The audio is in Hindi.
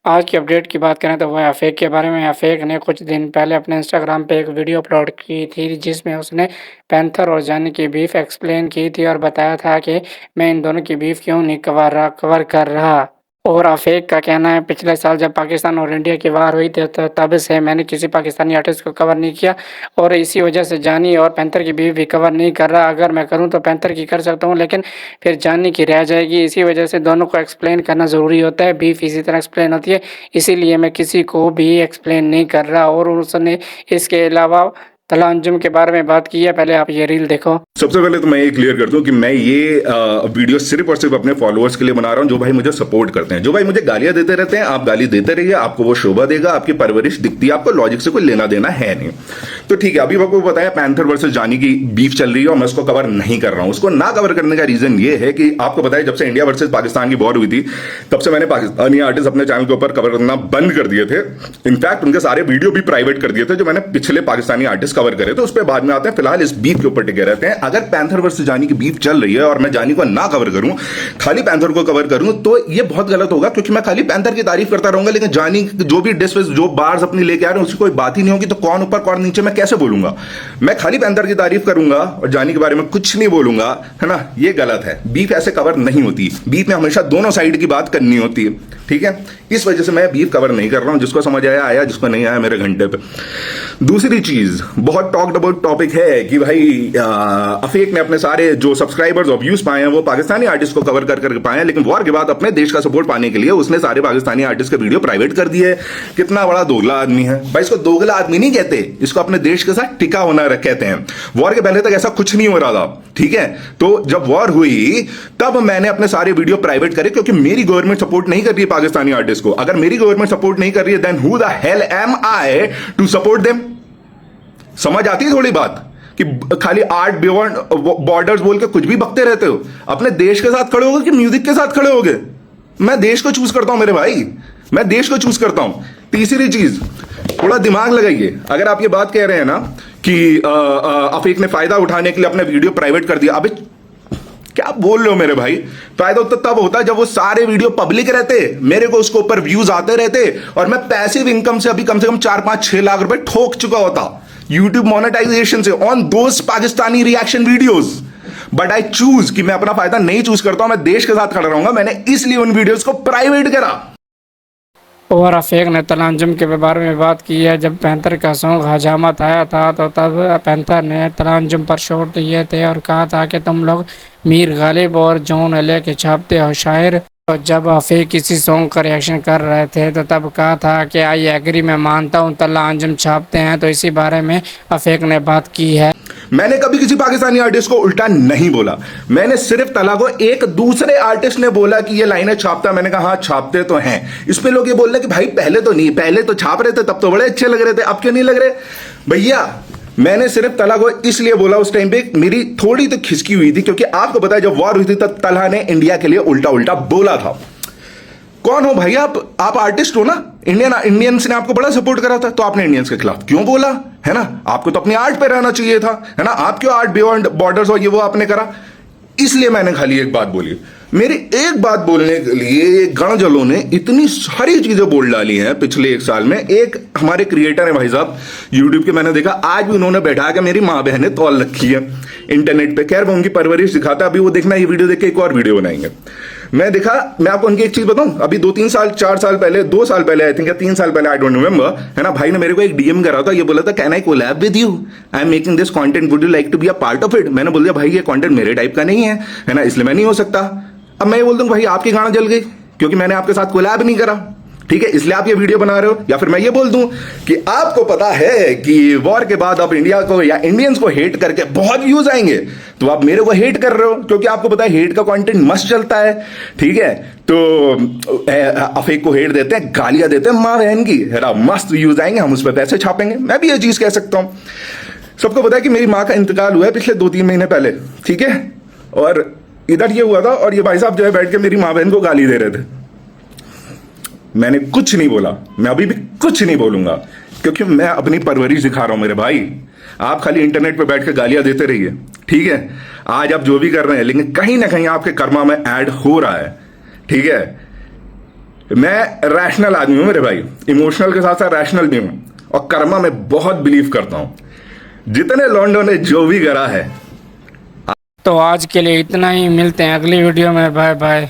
आज की अपडेट की बात करें तो वह अफेक के बारे में। अफेक ने कुछ दिन पहले अपने इंस्टाग्राम पे एक वीडियो अपलोड की थी जिसमें उसने पैंथर और जानी की बीफ एक्सप्लेन की थी और बताया था कि मैं इन दोनों की बीफ क्यों नहीं कवर कर रहा। और अफेक का कहना है पिछले साल जब पाकिस्तान और इंडिया की वार हुई थी तो तब से मैंने किसी पाकिस्तानी आर्टिस्ट को कवर नहीं किया और इसी वजह से जानी और पैंथर की बीफ भी कवर नहीं कर रहा। अगर मैं करूं तो पैंथर की कर सकता हूं लेकिन फिर जानी की रह जाएगी। इसी वजह से दोनों को एक्सप्लेन करना ज़रूरी होता है। बीफ इसी तरह एक्सप्लेन होती है, इसीलिए मैं किसी को भी एक्सप्लेन नहीं कर रहा। और उसने इसके अलावा तला अंजुम के बारे में बात की है। पहले आप ये रील देखो। सबसे पहले तो मैं ये क्लियर कर दूं कि मैं ये वीडियो सिर्फ और सिर्फ अपने फॉलोअर्स के लिए बना रहा हूं जो भाई मुझे सपोर्ट करते हैं। जो भाई मुझे गालियां देते रहते हैं, आप गाली देते रहिए, आपको वो शोभा देगा, आपकी परवरिश दिखती है, आपको लॉजिक से कोई लेना देना है नहीं। तो ठीक है, अभी आपको बताया पैंथर वर्सेस जानी की बीफ चल रही है और मैं उसको कवर नहीं कर रहा हूं। उसको ना कवर करने का रीजन ये है कि आपको बताया जब से इंडिया वर्सेस पाकिस्तान की वॉर हुई थी तब से मैंने पाकिस्तानी आर्टिस्ट अपने चैनल के ऊपर कवर करना बंद कर दिए थे। इनफैक्ट उनके सारे वीडियो भी प्राइवेट कर दिए थे जो मैंने पिछले पाकिस्तानी आर्टिस्ट कवर करे थे, उस पर बाद में आते हैं। फिलहाल इस बीफ के ऊपर टिके रहते हैं। अगर पैंथर वर्सेस जानी की बीफ चल रही है और मैं जानी को ना कवर करूं, खाली पैंथर को कवर करूं, तो ये बहुत गलत होगा क्योंकि मैं खाली पैंथर की तारीफ करता रहूंगा लेकिन जानी जो भी डिस जो बार्स अपनी लेके आ रहे हैं उसकी कोई बात ही नहीं होगी। तो कौन ऊपर कौन नीचे मैं कैसे बोलूंगा? मैं खाली पैंथर की तारीफ करूंगा और जानी के बारे में कुछ नहीं बोलूंगा, है ना? ये गलत है। बीफ ऐसे कवर नहीं होती। बीफ में हमेशा दोनों साइड की बात करनी होती है, ठीक है? इस वजह से मैं बीफ कवर नहीं कर रहा हूं। जिसको समझ आया आया, जिसको नहीं आया मेरे घंटे पे। दूसरी चीज, बहुत टॉक्ड अबाउट टॉपिक है कि भाई अफेक ने अपने सारे जो सब्सक्राइबर्स और व्यूज पाए हैं वो पाकिस्तानी आर्टिस्ट को कवर कर पाए हैं, लेकिन वॉर के बाद अपने देश का सपोर्ट पाने के लिए उसने सारे पाकिस्तानी आर्टिस्ट के वीडियो प्राइवेट कर दिए। कितना बड़ा दोगला आदमी है भाई। इसको दोगला आदमी नहीं कहते, इसको अपने देश के साथ टिका होना कहते हैं। वॉर के पहले तक ऐसा कुछ नहीं हो रहा था, ठीक है? तो जब वॉर हुई तब मैंने अपने सारे वीडियो प्राइवेट करे क्योंकि मेरी गवर्नमेंट सपोर्ट नहीं कर रही है पाकिस्तानी आर्टिस्ट को। अगर मेरी गवर्नमेंट सपोर्ट नहीं कर रही है then who the hell am I to support them? समझ आती है थोड़ी बात कि खाली आर्ट बियॉन्ड बॉर्डर्स बोल के कुछ भी बकते रहते हो? अपने देश के साथ खड़े होगे कि म्यूजिक के साथ खड़े होगे? मैं देश को चूज करता हूं मेरे भाई, मैं देश को चूज करता हूं। तीसरी चीज, थोड़ा दिमाग लगाइए। अगर आप ये बात कह रहे हैं ना कि अफीक ने फायदा उठाने के लिए अपने वीडियो प्राइवेट कर दिया, अबे क्या बोल रहे हो मेरे भाई? फायदा तो तब होता है जब वो सारे वीडियो पब्लिक रहते, मेरे को उसके ऊपर व्यूज आते रहते और मैं पैसिव इनकम से अभी कम से कम 4-5-6 लाख रुपए ठोक चुका होता यूट्यूब मोनेटाइजेशन से on those Pakistani reaction videos. But I choose कि मैं अपना फायदा नहीं चूज करता हूं, मैं देश के साथ खड़ा रहूंगा। मैंने इसलिए उन वीडियोस को प्राइवेट करा। और अफेक ने तला अंजुम के बारे में बात की है। जब पैंथर का सॉन्ग हजामत आया था तो तब पैंथर ने तला अंजुम पर शॉट दिए थे और कहा था कि तुम लोग मीर गालिब और जॉन एले के छापते हो शायर। तो जब अफेक किसी सॉन्ग का रिएक्शन कर रहे थे तो तब कहा था कि आई एग्री, मैं मानता हूँ तला अंजुम छापते हैं। तो इसी बारे में अफेक ने बात की है। मैंने कभी किसी पाकिस्तानी आर्टिस्ट को उल्टा नहीं बोला। मैंने सिर्फ तला को एक दूसरे आर्टिस्ट ने बोला कि ये लाइनें छापता, मैंने कहा हाँ छापते तो हैं। इसमें लोग ये बोल रहे कि भाई पहले तो नहीं, पहले तो छाप रहे थे तब तो बड़े अच्छे लग रहे थे, अब क्यों नहीं लग रहे? भैया मैंने सिर्फ तला को इसलिए बोला, उस टाइम पे मेरी थोड़ी तो खिसकी हुई थी क्योंकि आपको पता है जब वॉर हुई थी तब तला ने इंडिया के लिए उल्टा उल्टा बोला था। कौन हो भाई आप आर्टिस्ट हो ना? इंडियंस ने आपको बड़ा सपोर्ट करा था, तो आपने इंडियंस के खिलाफ क्यों बोला? है ना, आपको तो अपनी आर्ट पे रहना चाहिए था, है ना? आप क्यों आर्ट बियॉन्ड बॉर्डर्स और ये वो आपने करा? इसलिए मैंने खाली एक बात बोली। मेरी एक बात बोलने के लिए गणजलों ने इतनी सारी चीजें बोल डाली हैं पिछले एक साल में। एक हमारे क्रिएटर है भाई साहब यूट्यूब के, मैंने देखा आज भी उन्होंने बैठा के मेरी माँ बहनें तौल रखी है इंटरनेट पे। खैर वो उनकी परवरिश दिखाता, अभी वो देखना, ये वीडियो देख के एक और वीडियो बनाएंगे। मैं देखा, मैं आपको उनकी एक चीज बताऊं, अभी 2-3 साल 4 साल पहले, 2 साल पहले आई थिंक, या 3 साल पहले, आई डोंट रिमेंबर, है ना, भाई ने मेरे को एक डीएम करा था। ये बोला था can I collab with you, I am making this content, would you like to be a part of it? मैंने बोल दिया भाई ये कंटेंट मेरे टाइप का नहीं है ना, इसलिए मैं नहीं हो सकता। अब मैं ये बोल दूं भाई आपकी गाना जल गई क्योंकि मैंने आपके साथ कोलैब नहीं करा, ठीक है, इसलिए आप ये वीडियो बना रहे हो। या फिर मैं ये बोल दूं कि आपको पता है कि वॉर के बाद आप इंडिया को या इंडियंस को हेट करके बहुत व्यूज आएंगे, तो आप मेरे को हेट कर रहे हो क्योंकि आपको पता है हेट का कंटेंट मस्त चलता है, ठीक है? तो अफेक को हेट देते हैं, गालियां देते हैं माँ बहन की, है ना, मस्त व्यूज आएंगे, हम उस पर पैसे छापेंगे। मैं भी ये चीज कह सकता हूं। सबको पता है कि मेरी माँ का इंतकाल हुआ है पिछले 2-3 महीने पहले, ठीक है? और इधर ये हुआ था और ये भाई साहब जो है बैठ के मेरी माँ बहन को गाली दे रहे थे। मैंने कुछ नहीं बोला, मैं अभी भी कुछ नहीं बोलूंगा क्योंकि मैं अपनी परवरिश दिखा रहा हूं मेरे भाई। आप खाली इंटरनेट पे बैठ के गालियां देते रहिए, ठीक है? आज आप जो भी कर रहे हैं लेकिन कहीं ना कहीं आपके कर्मा में ऐड हो रहा है, ठीक है? मैं रैशनल आदमी हूं मेरे भाई, इमोशनल के साथ साथ रैशनल भी हूं, और कर्मा में बहुत बिलीव करता हूं। जितने लौंडों ने जो भी करा है। तो आज के लिए इतना ही, मिलते हैं अगली वीडियो में, बाय बाय।